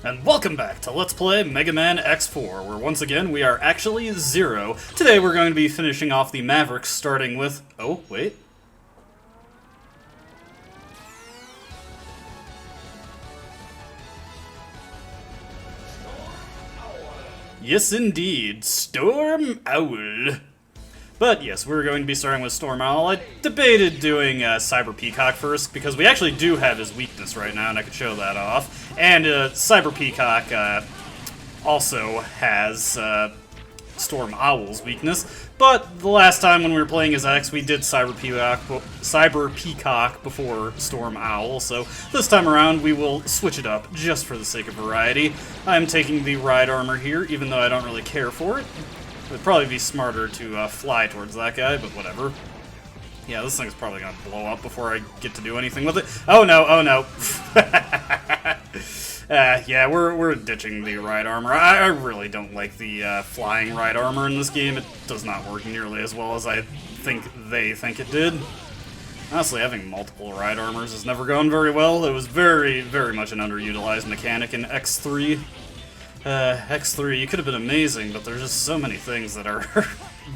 And welcome back to Let's Play Mega Man X4, where once again we are actually Zero. Today we're going to be finishing off the Mavericks, starting with... Oh, wait. Yes, indeed. Storm Owl. But yes, we're going to be starting with Storm Owl. I debated doing Cyber Peacock first, because we actually do have his weakness right now, and I could show that off. And Cyber Peacock also has Storm Owl's weakness. But the last time when we were playing as X, we did Cyber Peacock before Storm Owl, so this time around we will switch it up, just for the sake of variety. I'm taking the Ride Armor here, even though I don't really care for it. It would probably be smarter to fly towards that guy, but whatever. Yeah, this thing's probably gonna blow up before I get to do anything with it. Oh no, oh no. Yeah, we're ditching the Ride Armor. I really don't like the flying Ride Armor in this game. It does not work nearly as well as I think they think it did. Honestly, having multiple Ride Armors has never gone very well. It was very, very much an underutilized mechanic in X3. X3, you could have been amazing, but there's just so many things that are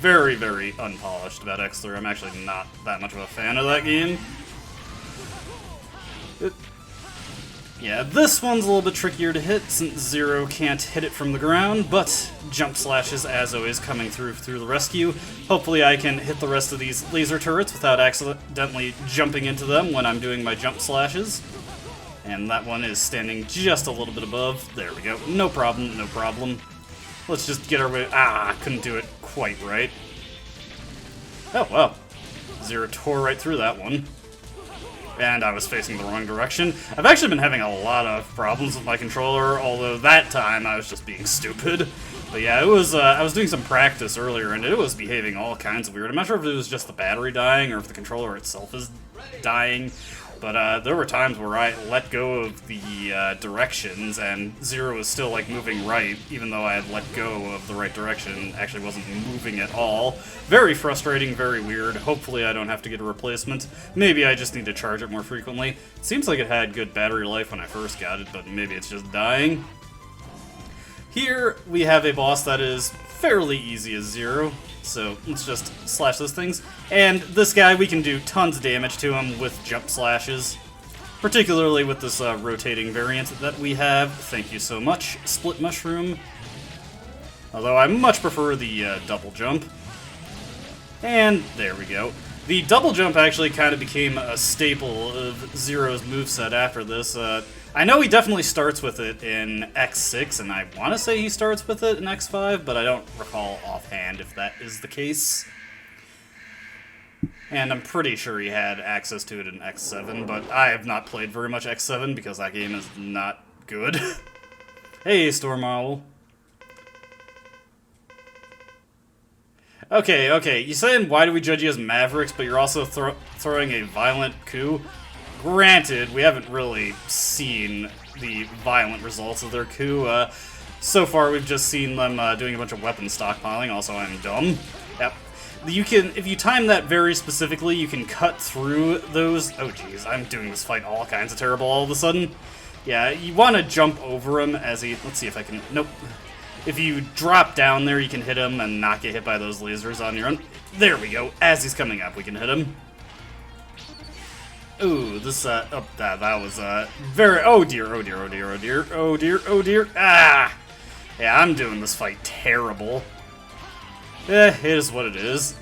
very, very unpolished about X3. I'm actually not that much of a fan of that game. Yeah, this one's a little bit trickier to hit, since Zero can't hit it from the ground, but jump slashes, as always, coming through the rescue. Hopefully I can hit the rest of these laser turrets without accidentally jumping into them when I'm doing my jump slashes. And that one is standing just a little bit above. There we go. No problem, no problem. Let's just get our way... Ah, couldn't do it quite right. Oh, wow. Zero tore right through that one. And I was facing the wrong direction. I've actually been having a lot of problems with my controller, although that time I was just being stupid. But yeah, it was, I was doing some practice earlier, and it was behaving all kinds of weird. I'm not sure if it was just the battery dying, or if the controller itself is dying. But there were times where I let go of the directions, and Zero was still, like, moving right, even though I had let go of the right direction. Actually wasn't moving at all. Very frustrating, very weird. Hopefully I don't have to get a replacement. Maybe I just need to charge it more frequently. It seems like it had good battery life when I first got it, but maybe it's just dying. Here we have a boss that is fairly easy as Zero. So let's just slash those things. And this guy, we can do tons of damage to him with jump slashes. Particularly with this rotating variant that we have. Thank you so much, Split Mushroom. Although I much prefer the double jump. And there we go. The double jump actually kind of became a staple of Zero's moveset after this. I know he definitely starts with it in X6, and I want to say he starts with it in X5, but I don't recall offhand if that is the case. And I'm pretty sure he had access to it in X7, but I have not played very much X7 because that game is not good. Hey, Storm Owl. Okay, you saying why do we judge you as Mavericks, but you're also throwing a violent coup? Granted, we haven't really seen the violent results of their coup. So far, we've just seen them doing a bunch of weapon stockpiling. Also, I'm dumb. Yep. You can, if you time that very specifically, you can cut through those. Oh, geez, I'm doing this fight all kinds of terrible all of a sudden. Yeah, you want to jump over him as he. Let's see if I can. Nope. If you drop down there, you can hit him and not get hit by those lasers on your own. There we go. As he's coming up, we can hit him. Ooh, this, that was, very, oh dear, oh dear, oh dear, oh dear, oh dear, oh dear, ah! Yeah, I'm doing this fight terrible. It is what it is.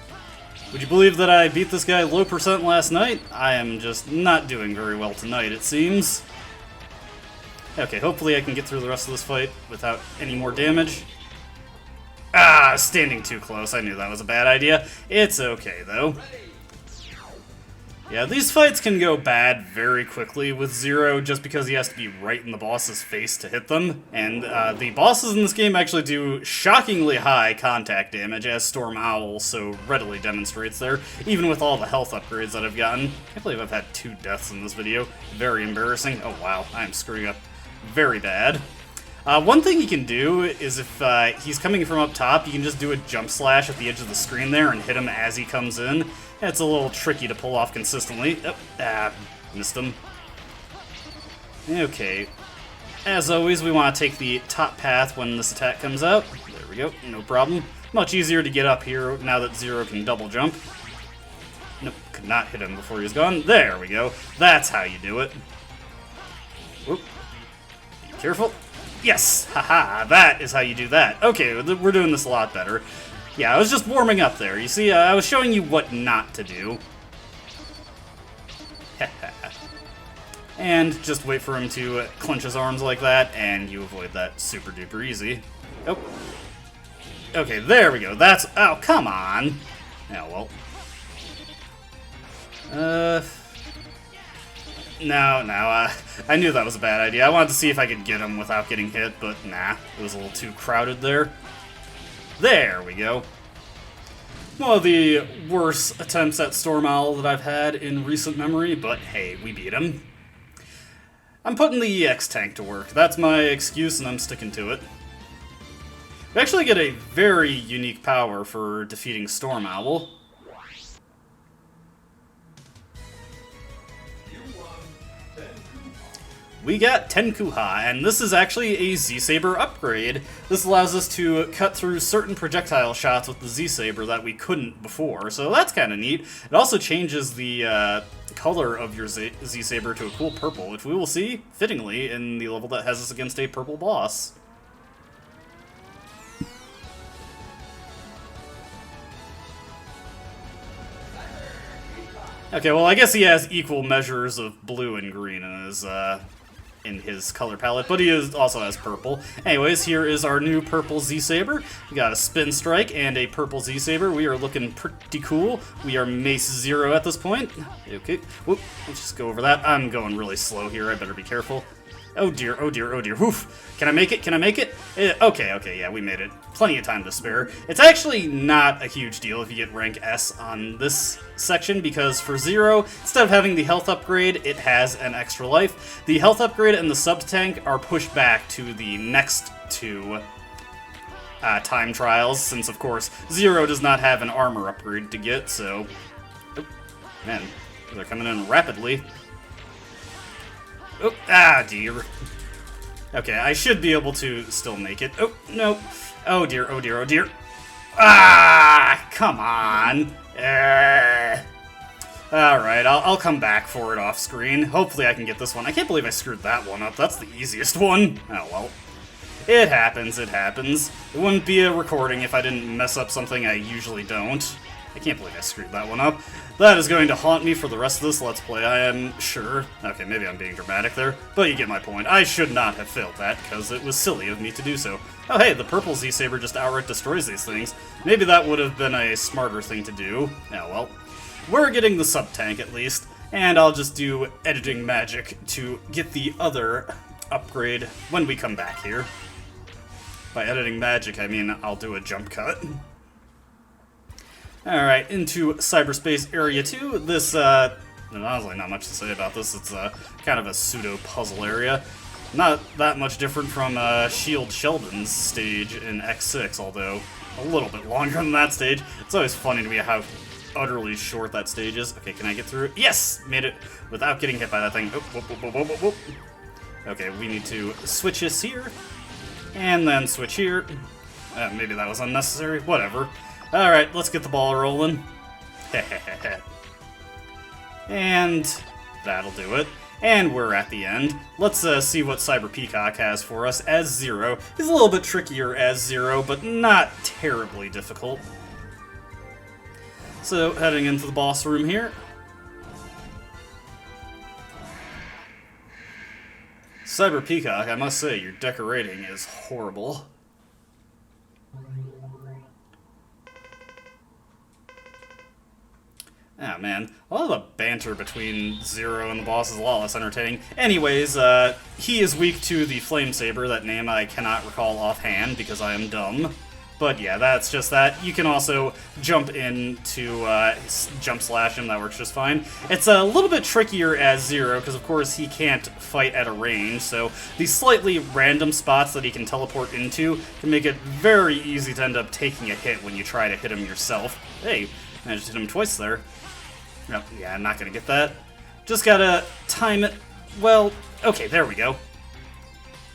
Would you believe that I beat this guy low percent last night? I am just not doing very well tonight, it seems. Okay, hopefully I can get through the rest of this fight without any more damage. Ah, standing too close, I knew that was a bad idea. It's okay, though. Yeah, these fights can go bad very quickly with Zero just because he has to be right in the boss's face to hit them. And the bosses in this game actually do shockingly high contact damage, as Storm Owl so readily demonstrates there, even with all the health upgrades that I've gotten. I can't believe I've had 2 deaths in this video. Very embarrassing. Oh wow, I'm screwing up very bad. One thing you can do is if he's coming from up top, you can just do a jump slash at the edge of the screen there and hit him as he comes in. It's a little tricky to pull off consistently. Oh, missed him. Okay. As always, we want to take the top path when this attack comes out. There we go, no problem. Much easier to get up here now that Zero can double jump. Nope, could not hit him before he was gone. There we go. That's how you do it. Whoop. Be careful. Yes! Haha, that is how you do that. Okay, we're doing this a lot better. Yeah, I was just warming up there. You see, I was showing you what not to do. And just wait for him to clench his arms like that, and you avoid that super duper easy. Oh. Okay, there we go. That's... Oh, come on! Yeah, well... No, I knew that was a bad idea. I wanted to see if I could get him without getting hit, but nah, it was a little too crowded there. There we go. One of the worst attempts at Storm Owl that I've had in recent memory, but hey, we beat him. I'm putting the EX tank to work. That's my excuse, and I'm sticking to it. We actually get a very unique power for defeating Storm Owl. We got Tenkuha, and this is actually a Z-Saber upgrade. This allows us to cut through certain projectile shots with the Z-Saber that we couldn't before, so that's kind of neat. It also changes the color of your Z-Saber to a cool purple, which we will see, fittingly, in the level that has us against a purple boss. Okay, well, I guess he has equal measures of blue and green in his color palette, but he also has purple. Anyways, here is our new purple Z-Saber. We got a Spin Strike and a purple Z-Saber. We are looking pretty cool. We are Mace Zero at this point. Okay, whoop, let's just go over that. I'm going really slow here, I better be careful. Oh dear, oh dear, oh dear, woof. Can I make it? Can I make it? Okay, yeah, we made it. Plenty of time to spare. It's actually not a huge deal if you get rank S on this section, because for Zero, instead of having the health upgrade, it has an extra life. The health upgrade and the sub-tank are pushed back to the next two time trials, since, of course, Zero does not have an armor upgrade to get, so... Oh, man, they're coming in rapidly. Oh, ah, dear. Okay, I should be able to still make it. Oh, no. Oh, dear, oh, dear, oh, dear. Ah, come on. Alright, I'll come back for it off screen. Hopefully I can get this one. I can't believe I screwed that one up. That's the easiest one. Oh, well. It happens, it happens. It wouldn't be a recording if I didn't mess up something I usually don't. I can't believe I screwed that one up. That is going to haunt me for the rest of this Let's Play, I am sure. Okay, maybe I'm being dramatic there, but you get my point. I should not have failed that, because it was silly of me to do so. Oh hey, the purple Z-Saber just outright destroys these things. Maybe that would have been a smarter thing to do. Yeah, well. We're getting the sub-tank, at least, and I'll just do editing magic to get the other upgrade when we come back here. By editing magic, I mean I'll do a jump cut. Alright, into Cyberspace Area 2. This, honestly, not much to say about this. It's kind of a pseudo-puzzle area. Not that much different from Shield Sheldon's stage in X6, although a little bit longer than that stage. It's always funny to me how utterly short that stage is. Okay, can I get through it? Yes! Made it without getting hit by that thing. Oop, whoop, whoop, whoop, whoop, whoop. Okay, we need to switch this here, and then switch here. Maybe that was unnecessary. Whatever. Alright, let's get the ball rolling. And that'll do it. And we're at the end. Let's see what Cyber Peacock has for us as Zero. He's a little bit trickier as Zero, but not terribly difficult. So, heading into the boss room here. Cyber Peacock, I must say, your decorating is horrible. Ah, man. A lot of the banter between Zero and the boss is a lot less entertaining. Anyways, he is weak to the Flame Saber, that name I cannot recall offhand because I am dumb. But yeah, that's just that. You can also jump in to jump slash him, that works just fine. It's a little bit trickier as Zero, because of course he can't fight at a range, so these slightly random spots that he can teleport into can make it very easy to end up taking a hit when you try to hit him yourself. Hey, managed to hit him twice there. No, yeah, I'm not gonna get that. Just gotta time it. Well, okay, there we go.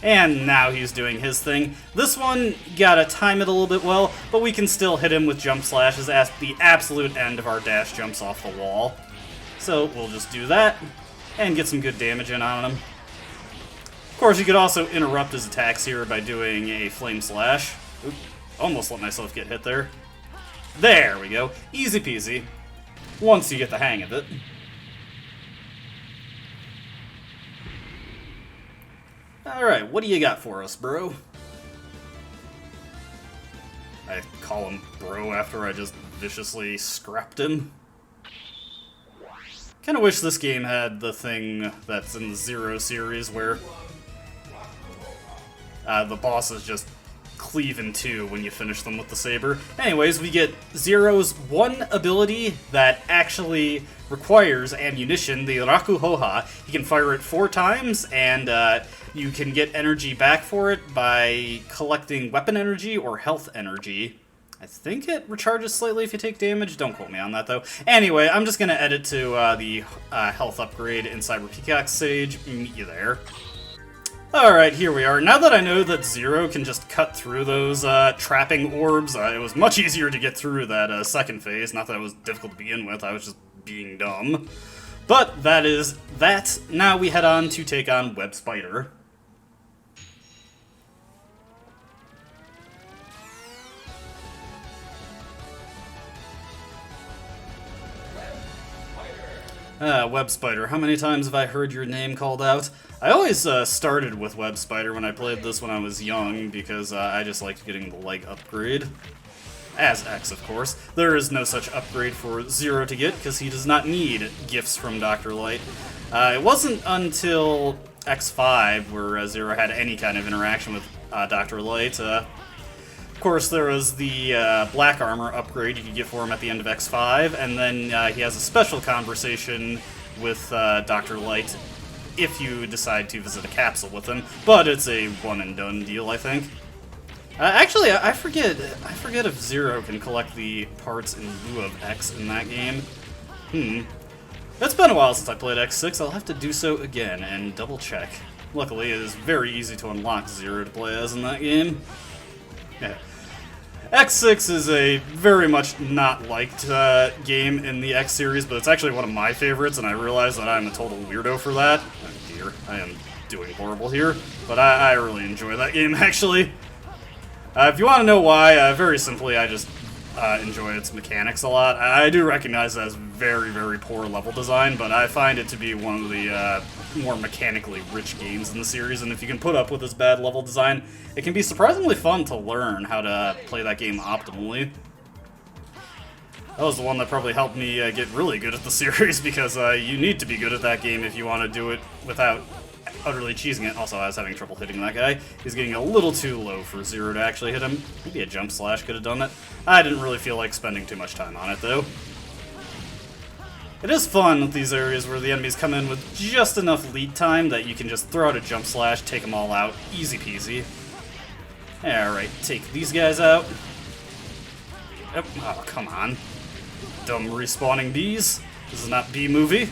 And now he's doing his thing. This one, gotta time it a little bit well, but we can still hit him with jump slashes at the absolute end of our dash jumps off the wall. So we'll just do that, and get some good damage in on him. Of course, you could also interrupt his attacks here by doing a flame slash. Oop, almost let myself get hit there. There we go. Easy peasy. Once you get the hang of it. Alright, what do you got for us, bro? I call him bro after I just viciously scrapped him. Kinda wish this game had the thing that's in the Zero series where the bosses just cleave in two when you finish them with the saber. Anyways, we get Zero's one ability that actually requires ammunition, the Raku Hoha. You can fire it 4 times, and you can get energy back for it by collecting weapon energy or health energy. I think it recharges slightly if you take damage. Don't quote me on that, though. Anyway, I'm just going to edit to the health upgrade in Cyber Peacock stage. Meet you there. Alright, here we are. Now that I know that Zero can just cut through those trapping orbs, it was much easier to get through that second phase. Not that it was difficult to begin with, I was just being dumb. But that is that. Now we head on to take on Web Spider. Web Spider. How many times have I heard your name called out? I always started with Web Spider when I played this when I was young, because I just liked getting the leg upgrade. As X, of course. There is no such upgrade for Zero to get, because he does not need gifts from Dr. Light. It wasn't until X5 where Zero had any kind of interaction with Dr. Light. Of course, there was the Black Armor upgrade you could get for him at the end of X5, and then he has a special conversation with Dr. Light if you decide to visit a capsule with him, but it's a one-and-done deal, I think. Actually, I forget if Zero can collect the parts in lieu of X in that game. It's been a while since I played X6, I'll have to do so again and double-check. Luckily, it is very easy to unlock Zero to play as in that game. Yeah. X6 is a very much not liked game in the X series, but it's actually one of my favorites, and I realize that I'm a total weirdo for that. Oh dear, I am doing horrible here, but I really enjoy that game, actually. If you want to know why, very simply, I just enjoy its mechanics a lot. I do recognize that as very, very poor level design, but I find it to be one of the more mechanically rich games in the series, and if you can put up with this bad level design, it can be surprisingly fun to learn how to play that game optimally. That was the one that probably helped me get really good at the series, because you need to be good at that game if you want to do it without utterly cheesing it. Also, I was having trouble hitting that guy. He's getting a little too low for Zero to actually hit him. Maybe a jump slash could have done it. I didn't really feel like spending too much time on it, though. It is fun with these areas where the enemies come in with just enough lead time that you can just throw out a jump slash, take them all out, easy peasy. Alright, take these guys out. Yep. Oh, come on. Dumb respawning bees. This is not B-movie.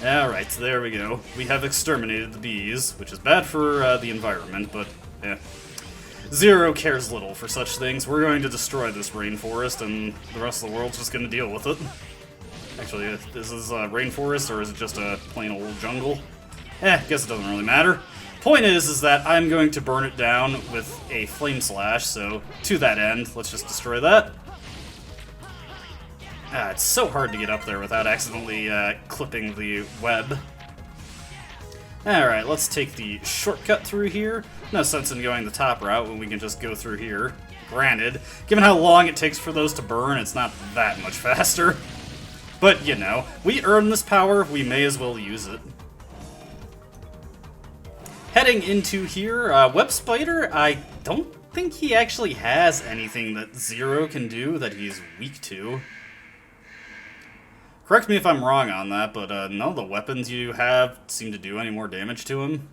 Alright, there we go. We have exterminated the bees, which is bad for the environment, but yeah. Zero cares little for such things. We're going to destroy this rainforest, and the rest of the world's just going to deal with it. Actually, is this a rainforest, or is it just a plain old jungle? Guess it doesn't really matter. Point is that I'm going to burn it down with a flame slash, so to that end, let's just destroy that. It's so hard to get up there without accidentally clipping the web. Alright, let's take the shortcut through here. No sense in going the top route when we can just go through here. Granted, given how long it takes for those to burn, it's not that much faster. But, you know, we earn this power, we may as well use it. Heading into here, Web Spider, I don't think he actually has anything that Zero can do that he's weak to. Correct me if I'm wrong on that, but none of the weapons you have seem to do any more damage to him.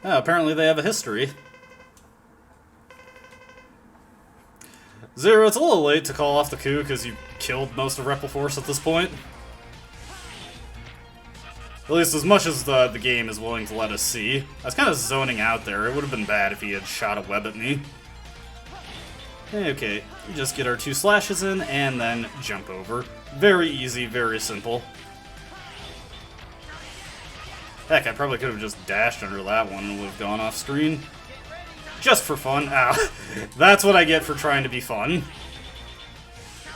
Apparently they have a history. Zero, it's a little late to call off the coup because you killed most of Repel Force at this point. At least as much as the game is willing to let us see. I was kind of zoning out there. It would have been bad if he had shot a web at me. Okay, just get our 2 slashes in and then jump over. Very easy, very simple. Heck, I probably could have just dashed under that one and would have gone off screen. Just for fun. Ow. That's what I get for trying to be fun.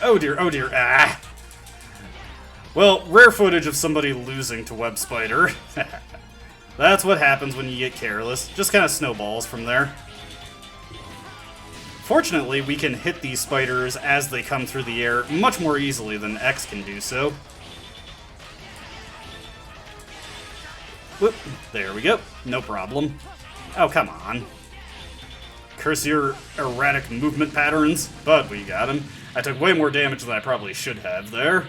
Oh dear, ah. Well, rare footage of somebody losing to Web Spider. That's what happens when you get careless. Just kind of snowballs from there. Fortunately, we can hit these spiders as they come through the air much more easily than X can do so. Whoop, there we go. No problem. Oh, come on. Curse your erratic movement patterns, but we got him. I took way more damage than I probably should have there.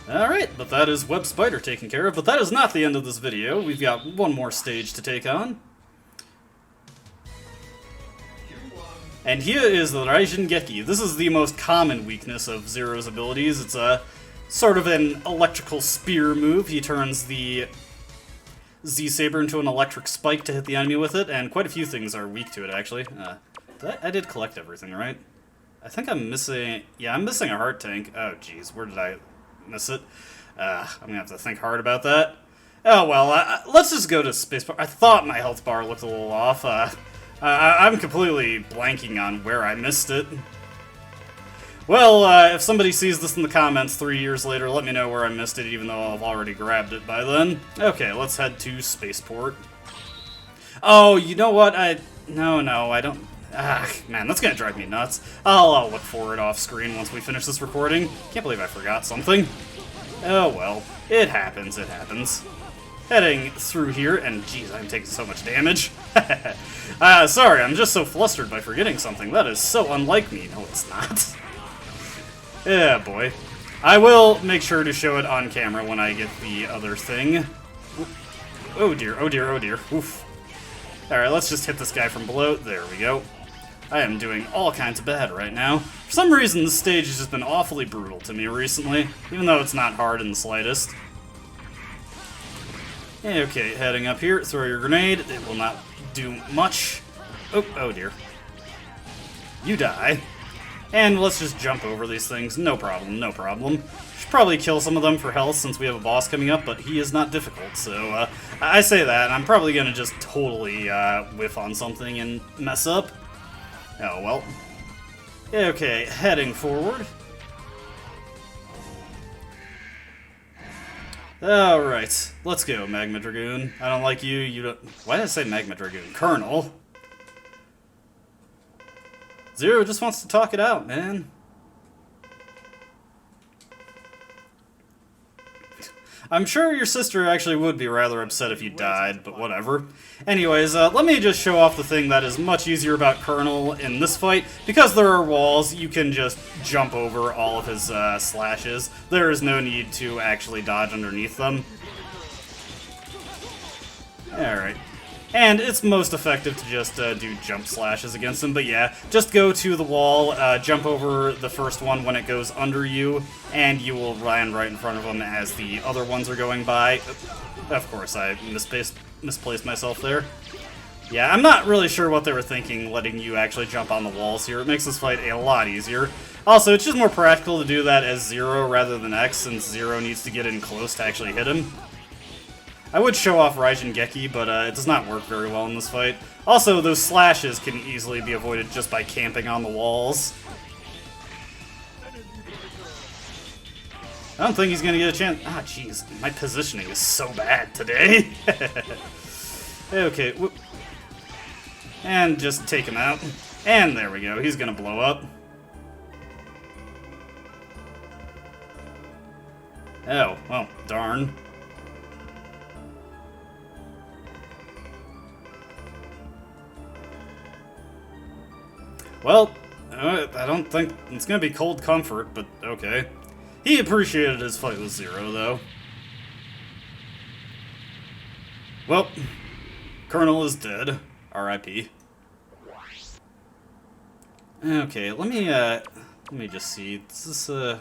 Alright, but that is Web Spider taken care of, but that is not the end of this video. We've got one more stage to take on. And here is the Rajin Gekki. This is the most common weakness of Zero's abilities. It's a sort of an electrical spear move. He turns the Z-Saber into an electric spike to hit the enemy with it, and quite a few things are weak to it, actually. I did collect everything, right? I think I'm missing... Yeah, I'm missing a heart tank. Oh, jeez, where did I miss it? I'm gonna have to think hard about that. Oh, well, let's just go to spacebar. I thought my health bar looked a little off. I'm completely blanking on where I missed it. Well, if somebody sees this in the comments 3 years later, let me know where I missed it, even though I've already grabbed it by then. Okay, let's head to spaceport. Oh, you know what? No, I don't... Ah, man, that's gonna drive me nuts. I'll look for it off screen once we finish this recording. Can't believe I forgot something. Oh well, it happens, it happens. Heading through here, and geez, I'm taking so much damage. Sorry, I'm just so flustered by forgetting something. That is so unlike me. No, it's not. Yeah, boy. I will make sure to show it on camera when I get the other thing. Oh dear, oh dear, oh dear. Oof. Alright, let's just hit this guy from below. There we go. I am doing all kinds of bad right now. For some reason, this stage has just been awfully brutal to me recently, even though it's not hard in the slightest. Okay, heading up here, throw your grenade. It will not do much. Oh dear. You die. And let's just jump over these things. No problem, no problem. Should probably kill some of them for health since we have a boss coming up, but he is not difficult, so I say that, and I'm probably gonna just totally whiff on something and mess up. Oh, well. Okay, heading forward. Alright, let's go, Magma Dragoon. I don't like you, you don't... Why did I say Magma Dragoon? Colonel. Zero just wants to talk it out, man. I'm sure your sister actually would be rather upset if you died, but whatever. Anyways, let me just show off the thing that is much easier about Colonel in this fight. Because there are walls, you can just jump over all of his slashes. There is no need to actually dodge underneath them. Alright. And it's most effective to just do jump slashes against him, but yeah, just go to the wall, jump over the first one when it goes under you, and you will run right in front of them as the other ones are going by. Of course, I misplaced myself there. Yeah, I'm not really sure what they were thinking, letting you actually jump on the walls here. It makes this fight a lot easier. Also, it's just more practical to do that as Zero rather than X, since Zero needs to get in close to actually hit him. I would show off Rajin Gekki, but it does not work very well in this fight. Also, those slashes can easily be avoided just by camping on the walls. I don't think he's gonna get a chance. Ah, jeez, my positioning is so bad today. Okay, whoop. And just take him out. And there we go, he's gonna blow up. Oh, well, darn. Well, I don't think it's gonna be Cold Comfort, but okay. He appreciated his fight with Zero, though. Well, Colonel is dead. R.I.P. Okay, let me just see. This is,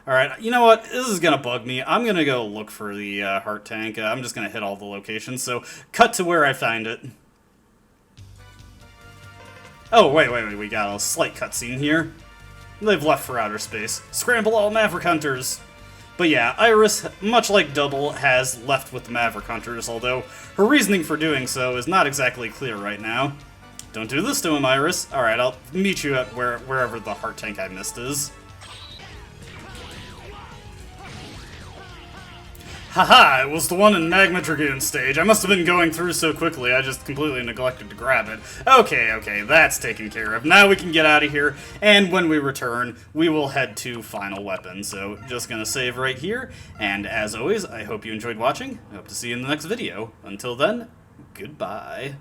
Alright, you know what? This is gonna bug me. I'm gonna go look for the heart tank. I'm just gonna hit all the locations, so cut to where I find it. Oh, wait, we got a slight cutscene here. They've left for outer space. Scramble all Maverick Hunters! But yeah, Iris, much like Double, has left with the Maverick Hunters, although her reasoning for doing so is not exactly clear right now. Don't do this to him, Iris. Alright, I'll meet you at wherever the heart tank I missed is. Haha, it was the one in Magma Dragoon stage. I must have been going through so quickly, I just completely neglected to grab it. Okay, that's taken care of. Now we can get out of here, and when we return, we will head to Final Weapon. So, just gonna save right here, and as always, I hope you enjoyed watching. I hope to see you in the next video. Until then, goodbye.